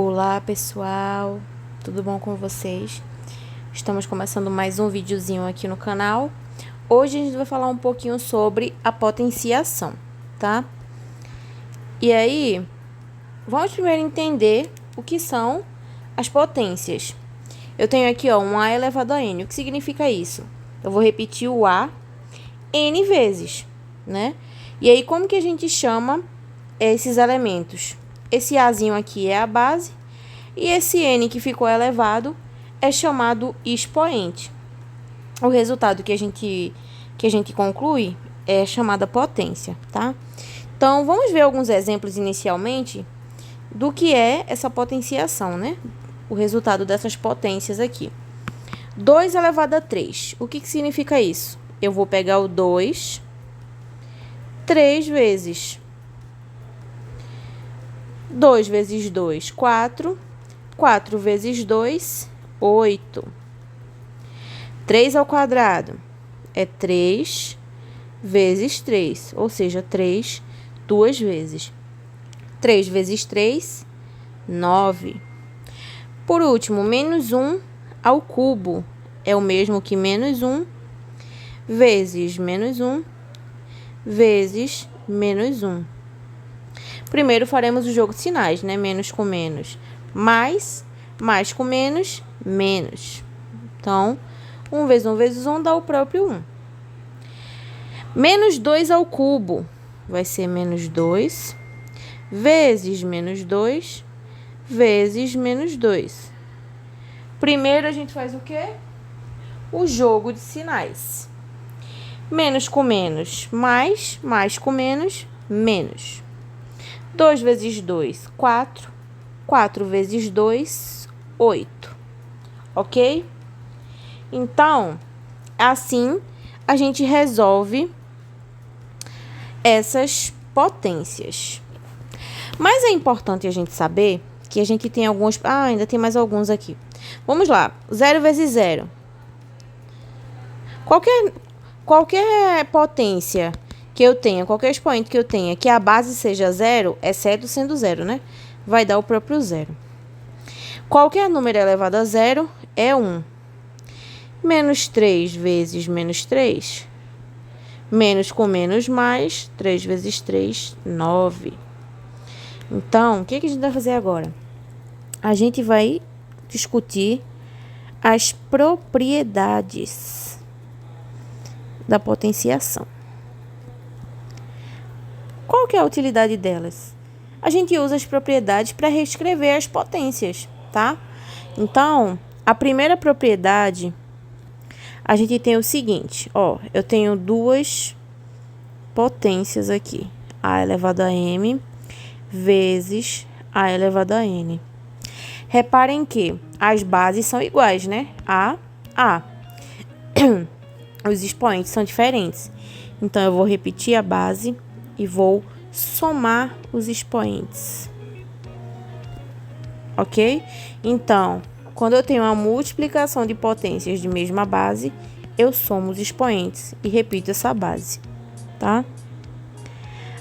Olá pessoal, tudo bom com vocês? Estamos começando mais um videozinho aqui no canal. Hoje a gente vai falar um pouquinho sobre a potenciação, tá? E aí, vamos primeiro entender o que são as potências. Eu tenho aqui, ó, um A elevado a N. O que significa isso? Eu vou repetir o A N vezes, né? E aí, como que a gente chama esses elementos? Esse Azinho aqui é a base e esse N que ficou elevado é chamado expoente. O resultado que a gente conclui é chamada potência, tá? Então, vamos ver alguns exemplos inicialmente do que é essa potenciação, né? O resultado dessas potências aqui. 2 elevado a 3. O que significa isso? Eu vou pegar o 2 3 vezes. 2 vezes 2, 4. 4 vezes 2, 8. 3 ao quadrado é 3 vezes 3, ou seja, 3 duas vezes. 3 vezes 3, 9. Por último, menos 1 ao cubo é o mesmo que menos 1 vezes menos 1 vezes menos 1. Primeiro faremos o jogo de sinais, né? Menos com menos, mais com menos, menos. Então, 1 vezes 1 vezes 1 dá o próprio 1. Menos 2 ao cubo vai ser menos 2 vezes menos 2 vezes menos 2. Primeiro a gente faz o quê? O jogo de sinais. Menos com menos, mais com menos, menos. 2 vezes 2, 4. 4 vezes 2, 8. Ok? Então, assim, a gente resolve essas potências. Mas é importante a gente saber que a gente tem alguns... ainda tem mais alguns aqui. Vamos lá. 0 vezes 0. Qualquer potência que eu tenha, qualquer expoente que eu tenha, que a base seja 0, exceto sendo 0, né? Vai dar o próprio 0. Qualquer número elevado a 0 é 1. Menos 3 vezes menos 3. Menos com menos mais. 3 vezes 3, 9. Então, o que a gente vai fazer agora? A gente vai discutir as propriedades da potenciação. Qual que é a utilidade delas? A gente usa as propriedades para reescrever as potências, tá? Então, a primeira propriedade, a gente tem o seguinte, ó, eu tenho duas potências aqui, A elevado a M vezes A elevado a N. Reparem que as bases são iguais, né? A. Os expoentes são diferentes. Então, eu vou repetir a base e vou somar os expoentes. Ok? Então, quando eu tenho uma multiplicação de potências de mesma base, eu somo os expoentes e repito essa base, tá?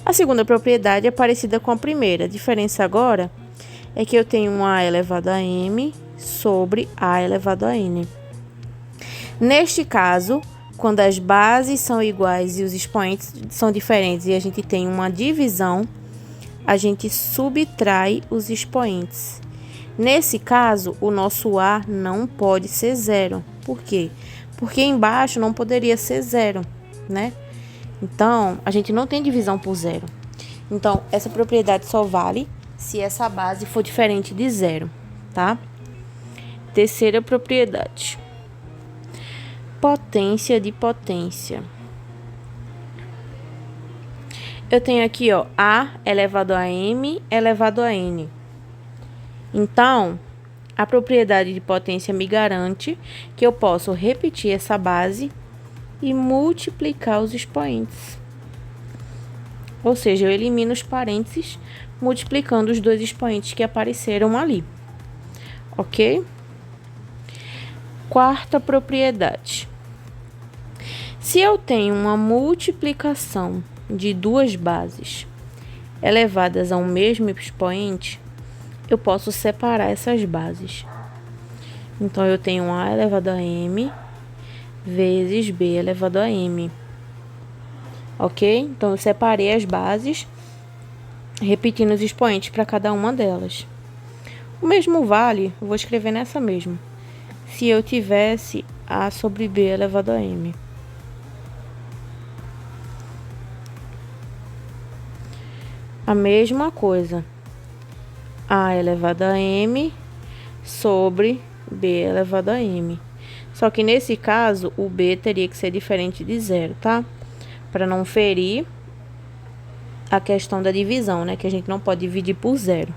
A segunda propriedade é parecida com a primeira. A diferença agora é que eu tenho um A elevado a M sobre A elevado a N. Neste caso, quando as bases são iguais e os expoentes são diferentes e a gente tem uma divisão, a gente subtrai os expoentes. Nesse caso, o nosso A não pode ser 0. Por quê? Porque embaixo não poderia ser 0, né? Então, a gente não tem divisão por 0. Então, essa propriedade só vale se essa base for diferente de 0, tá? Terceira propriedade. Potência de potência. Eu tenho aqui, ó, A elevado a M elevado a N. Então, a propriedade de potência me garante que eu posso repetir essa base e multiplicar os expoentes. Ou seja, eu elimino os parênteses multiplicando os dois expoentes que apareceram ali. Ok? Quarta propriedade. Se eu tenho uma multiplicação de duas bases elevadas ao mesmo expoente, eu posso separar essas bases. Então, eu tenho A elevado a M vezes B elevado a M. Ok? Então, eu separei as bases, repetindo os expoentes para cada uma delas. O mesmo vale, eu vou escrever nessa mesma. Se eu tivesse A sobre B elevado a M. A mesma coisa. A elevado a M sobre B elevado a M. Só que nesse caso, o B teria que ser diferente de zero, tá? Para não ferir a questão da divisão, né? Que a gente não pode dividir por zero.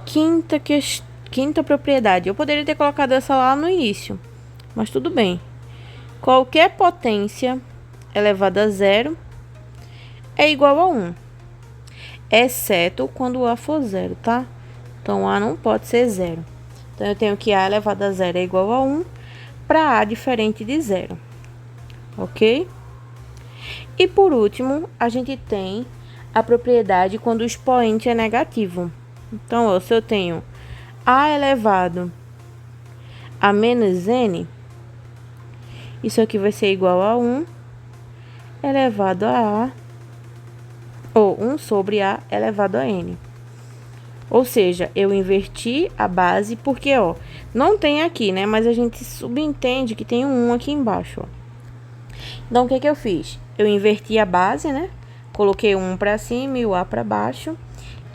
Quinta propriedade. Eu poderia ter colocado essa lá no início, mas tudo bem. Qualquer potência elevada a zero é igual a 1, exceto quando A for zero, tá? Então, A não pode ser zero. Então, eu tenho que A elevado a zero é igual a 1 para A diferente de zero. Ok? E, por último, a gente tem a propriedade quando o expoente é negativo. Então, ó, se eu tenho A elevado a menos N, isso aqui vai ser igual a 1 elevado a A, ou 1 sobre A elevado a N. Ou seja, eu inverti a base, porque, ó, não tem aqui, né? Mas a gente subentende que tem um 1 aqui embaixo, ó. Então, o que que eu fiz? Eu inverti a base, né? Coloquei o 1 para cima e o A para baixo.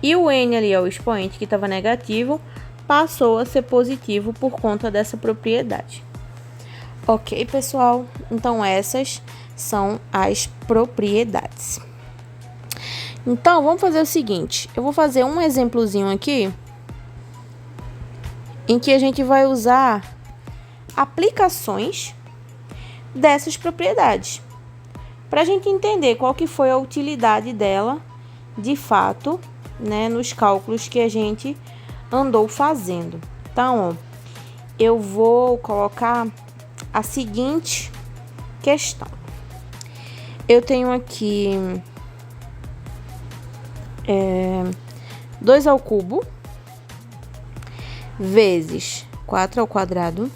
E o N ali, ó, o expoente que estava negativo, passou a ser positivo por conta dessa propriedade. Ok, pessoal? Então, essas são as propriedades. Então, vamos fazer o seguinte. Eu vou fazer um exemplozinho aqui, em que a gente vai usar aplicações dessas propriedades, para a gente entender qual que foi a utilidade dela, de fato, né, nos cálculos que a gente andou fazendo. Então, ó, eu vou colocar a seguinte questão. Eu tenho aqui 2 ao cubo vezes 4 ao quadrado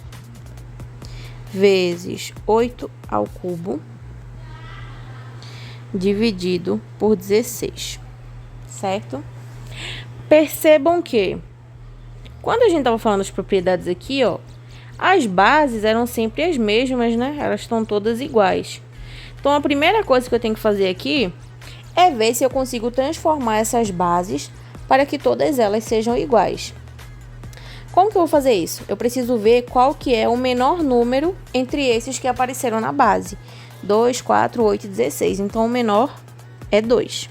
vezes 8 ao cubo dividido por 16, certo? Percebam que quando a gente estava falando das propriedades aqui, ó, as bases eram sempre as mesmas, né? Elas estão todas iguais. Então, a primeira coisa que eu tenho que fazer aqui é ver se eu consigo transformar essas bases para que todas elas sejam iguais. Como que eu vou fazer isso? Eu preciso ver qual que é o menor número entre esses que apareceram na base. 2, 4, 8 e 16. Então, o menor é 2.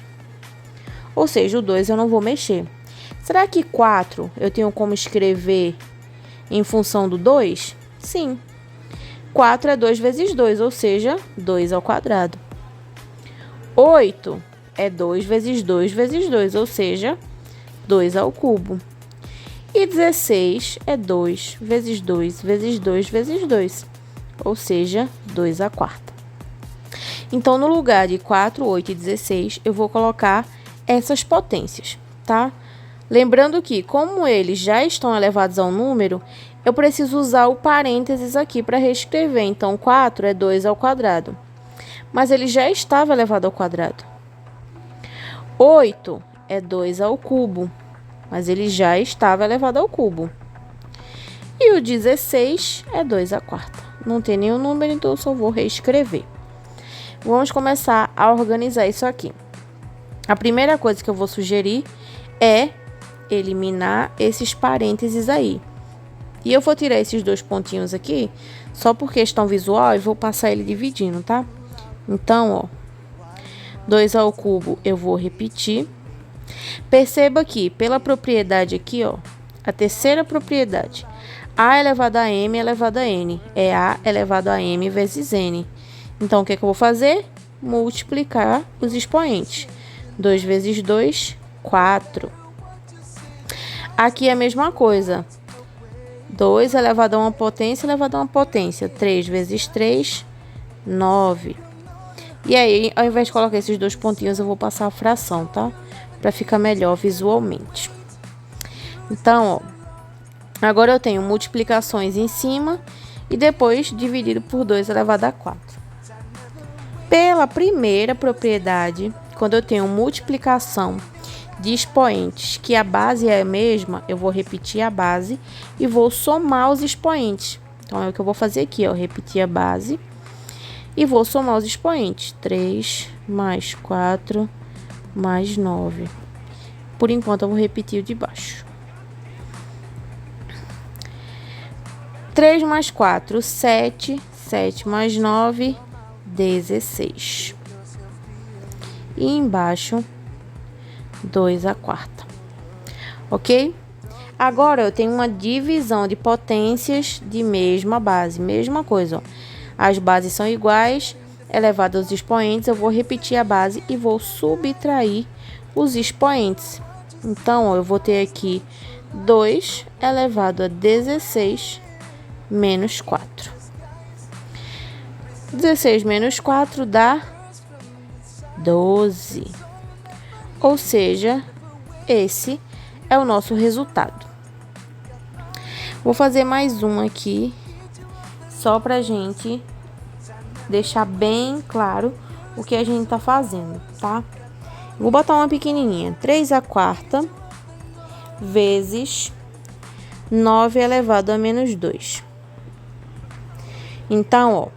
Ou seja, o 2 eu não vou mexer. Será que 4 eu tenho como escrever em função do 2? Sim. 4 é 2 vezes 2, ou seja, 2 ao quadrado. 8 é 2 vezes 2 vezes 2, ou seja, 2 ao cubo. E 16 é 2 vezes 2 vezes 2 vezes 2, ou seja, 2 à quarta. Então, no lugar de 4, 8 e 16, eu vou colocar essas potências, tá? Lembrando que, como eles já estão elevados ao número, eu preciso usar o parênteses aqui para reescrever. Então, 4 é 2 ao quadrado, mas ele já estava elevado ao quadrado. 8 é 2 ao cubo, mas ele já estava elevado ao cubo. E o 16 é 2 à quarta. Não tem nenhum número, então eu só vou reescrever. Vamos começar a organizar isso aqui. A primeira coisa que eu vou sugerir é eliminar esses parênteses aí. E eu vou tirar esses 2 pontinhos aqui, só por questão visual, e vou passar ele dividindo, tá? Então, ó, 2 ao cubo eu vou repetir. Perceba que, pela propriedade aqui, ó, a terceira propriedade, A elevado a M elevado a N, é A elevado a M vezes N. Então, o que é que eu vou fazer? Multiplicar os expoentes. 2 vezes 2, 4. Aqui é a mesma coisa. 2 elevado a uma potência elevado a uma potência. 3 vezes 3, 9. E aí, ao invés de colocar esses 2 pontinhos, eu vou passar a fração, tá? Para ficar melhor visualmente. Então, ó, agora eu tenho multiplicações em cima e depois dividido por 2 elevado a 4. Pela primeira propriedade, quando eu tenho multiplicação de expoentes que a base é a mesma, eu vou repetir a base e vou somar os expoentes. Então, é o que eu vou fazer aqui, ó, repetir a base e vou somar os expoentes. 3 mais 4 mais 9. Por enquanto, eu vou repetir o de baixo. 3 mais 4, 7. 7 mais 9, 16. E embaixo, 2 à quarta. Ok? Agora, eu tenho uma divisão de potências de mesma base. Mesma coisa, ó. As bases são iguais, elevado aos expoentes, eu vou repetir a base e vou subtrair os expoentes. Então, ó, eu vou ter aqui 2 elevado a 16 menos 4. 16 menos 4 dá 12. Ou seja, esse é o nosso resultado. Vou fazer mais um aqui, só pra gente deixar bem claro o que a gente tá fazendo, tá? Vou botar uma pequenininha. 3 à quarta vezes 9 elevado a menos 2. Então, ó,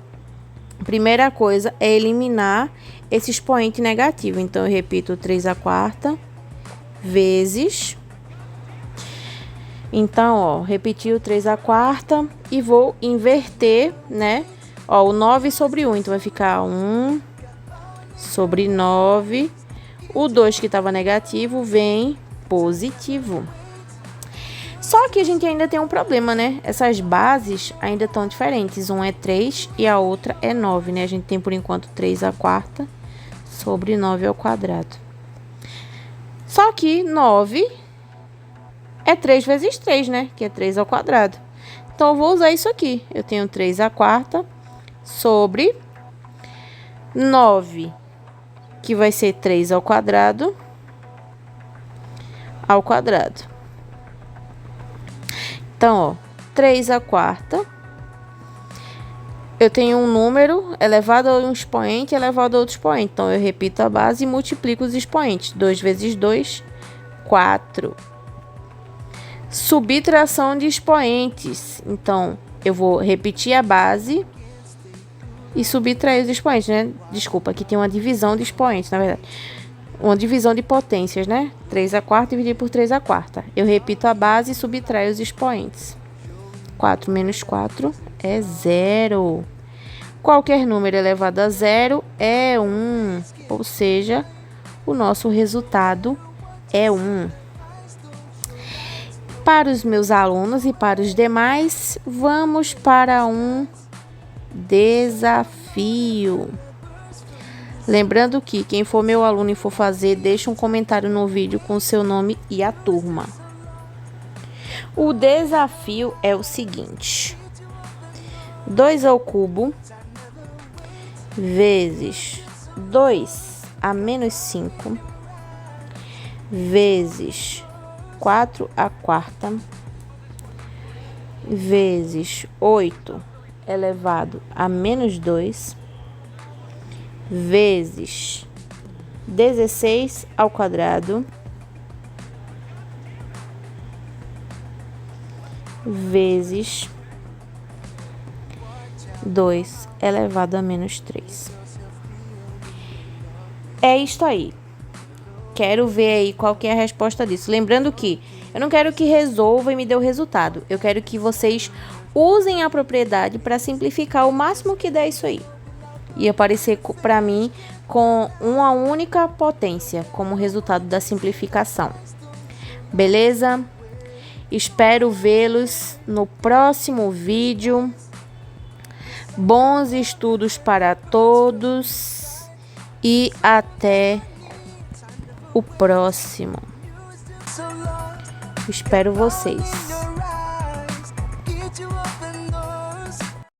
a primeira coisa é eliminar esse expoente negativo. Então, eu repito 3 à quarta vezes. Então, ó, repetir o 3 à quarta e vou inverter, né? Ó, o 9 sobre 1. Então, vai ficar 1 sobre 9. O 2 que estava negativo vem positivo. Só que a gente ainda tem um problema, né? Essas bases ainda estão diferentes. Um é 3 e a outra é 9, né? A gente tem, por enquanto, 3 à quarta sobre 9 ao quadrado. Só que 9 é 3 vezes 3, né? Que é 3 ao quadrado. Então, eu vou usar isso aqui. Eu tenho 3 à quarta sobre 9, que vai ser 3 ao quadrado, Então, ó, 3 à quarta. Eu tenho um número elevado a um expoente elevado a outro expoente. Então, eu repito a base e multiplico os expoentes. 2 vezes 2, 4. Subtração de expoentes. Então, eu vou repetir a base e subtrair os expoentes, né? Desculpa, aqui tem uma divisão de expoentes, na verdade. Uma divisão de potências, né? 3 à quarta dividido por 3 à quarta. Eu repito a base e subtraio os expoentes. 4 menos 4 é 0. Qualquer número elevado a 0 é 1. Ou seja, o nosso resultado é 1. Para os meus alunos e para os demais, vamos para um desafio. Lembrando que quem for meu aluno e for fazer, deixa um comentário no vídeo com o seu nome e a turma. O desafio é o seguinte: 2 ao cubo vezes 2 a menos 5 vezes 4 à quarta vezes 8 elevado a menos 2 vezes 16 ao quadrado vezes 2 elevado a menos 3. É isto aí. Quero ver aí qual que é a resposta disso. Lembrando que eu não quero que resolva e me dê o resultado. Eu quero que vocês usem a propriedade para simplificar o máximo que der isso aí. E aparecer para mim com uma única potência como resultado da simplificação. Beleza? Espero vê-los no próximo vídeo. Bons estudos para todos e até o próximo. Espero vocês.